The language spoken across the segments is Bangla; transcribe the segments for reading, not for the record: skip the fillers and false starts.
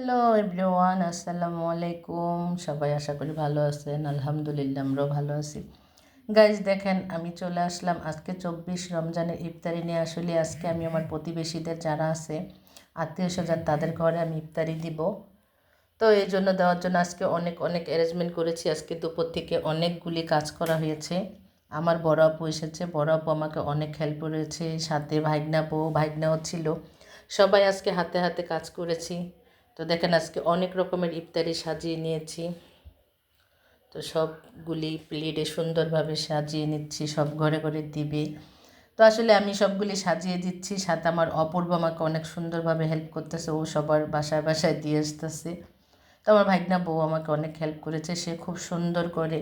হ্যালো এভরিওয়ান, আসসালামু আলাইকুম। সবাই আশা করি ভালো আছেন। আলহামদুলিল্লাহ আমরাও ভালো আছি। গাইজ দেখেন, আমি চলে আসলাম আজকে 24 রমজানের ইফতারি নিয়ে। আসলে আজকে আমি আমার প্রতিবেশীদের যারা আছে, আত্মীয় স্বজন, তাদের ঘরে আমি ইফতারি দিব। তো এই জন্য দেওয়ার জন্য আজকে অনেক অনেক অ্যারেঞ্জমেন্ট করেছি। আজকে দুপুর থেকে অনেকগুলি কাজ করা হয়েছে। আমার বড় আপু এসেছে, বড় আপু আমাকে অনেক হেল্প করেছে, সাথে ভাইগনা বউ ভাইগনাও ছিল। সবাই আজকে হাতে হাতে কাজ করেছি। তো দেখেন আজকে অনেক রকমের ইফতারি সাজিয়ে নিয়েছি। তো সবগুলি প্লেটে সুন্দরভাবে সাজিয়ে নিচ্ছি, সব ঘরে ঘরে দিবে। তো আসলে আমি সবগুলি সাজিয়ে দিচ্ছি, সাথে আমার অপূর্ব আমাকে অনেক সুন্দরভাবে হেল্প করতেছে, ও সবার বাসায় বাসায় দিয়ে আসতেছে। তো আমার ভাইগনা বউ আমাকে অনেক হেল্প করেছে, সে খুব সুন্দর করে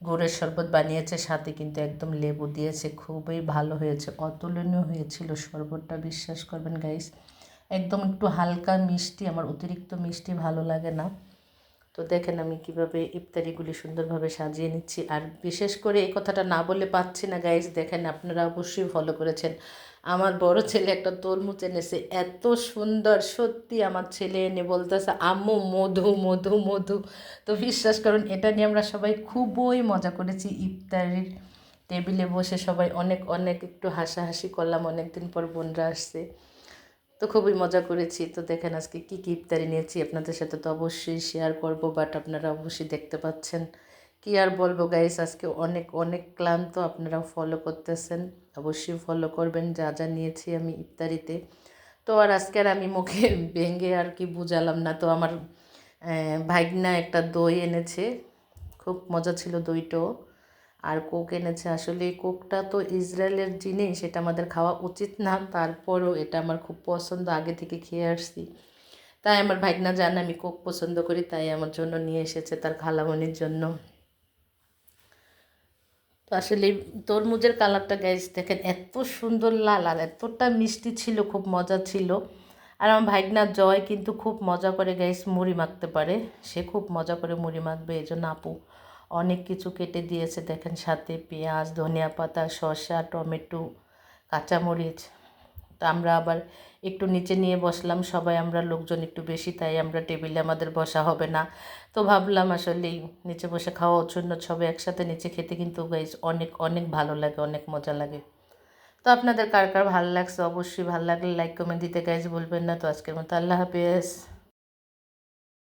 গুড়ের শরবত বানিয়েছে, সাথে কিন্তু একদম লেবু দিয়েছে। খুবই ভালো হয়েছে, অতুলনীয় হয়েছিল শরবতটা, বিশ্বাস করবেন গাইস। একদম একটু হালকা মিষ্টি, আমার অতিরিক্ত মিষ্টি ভালো লাগে না। তো দেখেন আমি কিভাবে ইফতারিগুলি সুন্দরভাবে সাজিয়ে নিচ্ছি। আর বিশেষ করে এই কথাটা না বলে পাচ্ছি না গাইস, দেখেন আপনারা অবশ্যই ফলো করেছেন, আমার বড় ছেলে একটা তরমুজ এনেছে, এত সুন্দর, সত্যি আমার ছেলে এনে বলতেছে আম্মু মধু মধু মধু। তো বিশ্বাস করুন, এটা নিয়ে আমরা সবাই খুবই মজা করেছি। ইফতারির টেবিলে বসে সবাই অনেক অনেক একটু হাসাহাসি করলাম, অনেক দিন পর বোনরা আসছে, তো খুবই মজা করেছি। তো দেখেন আজকে কী কী ইফতারি নিয়েছি, আপনাদের সাথে তো অবশ্যই শেয়ার করব, বাট আপনারা অবশ্যই দেখতে পাচ্ছেন। কি আর বলবো গাইস, আজকে অনেক অনেক ক্লান্ত। আপনারাও ফলো করতেছেন, অবশ্যই ফলো করবেন যা যা নিয়েছি আমি ইফতারিতে। তো আর আজকে আর আমি মুখে ভেঙে আর কি বুঝালাম না। তো আমার ভাইগনা একটা দই এনেছে, খুব মজা ছিল দইটাও। আর কোক এনেছে। আসলে এই কোকটা তো ইসরায়েলের জিনিস, এটা আমাদের খাওয়া উচিত না, তারপরও এটা আমার খুব পছন্দ, আগে থেকে খেয়ে আসছি। তাই আমার ভাইগনা জানে আমি কোক পছন্দ করি, তাই আমার জন্য নিয়ে এসেছে, তার খালামণির জন্য। তো আসলে তরমুজের কালারটা গাইস দেখেন, এত সুন্দর লাল আর এতটা মিষ্টি ছিল, খুব মজা ছিল। আর আমার ভাইগনা জয় কিন্তু খুব মজা করে গাইস মুড়ি মাখতে পারে, সে খুব মজা করে মুড়ি মাখবে, এই জন্য আপু অনেক কিছু কেটে দিয়েছে। দেখেন সাথে পেঁয়াজ, ধনিয়া পাতা, শসা, টমেটো, কাঁচামরিচ। তো আমরা আবার একটু নিচে নিয়ে বসলাম, সবাই আমরা লোকজন একটু বেশি, তাই আমরা টেবিলে আমাদের বসা হবে না। তো ভাবলাম আসলেই নিচে বসে খাওয়া জন্য সবাই একসাথে নিচে খেতে কিন্তু গাইস অনেক অনেক ভালো লাগে, অনেক মজা লাগে। তো আপনাদের কার কার ভালো লাগছে, অবশ্যই ভালো লাগলে লাইক কমেন্ট দিতে গাইস বলবেন না। তো আজকের মতো আল্লাহ হাফেজ।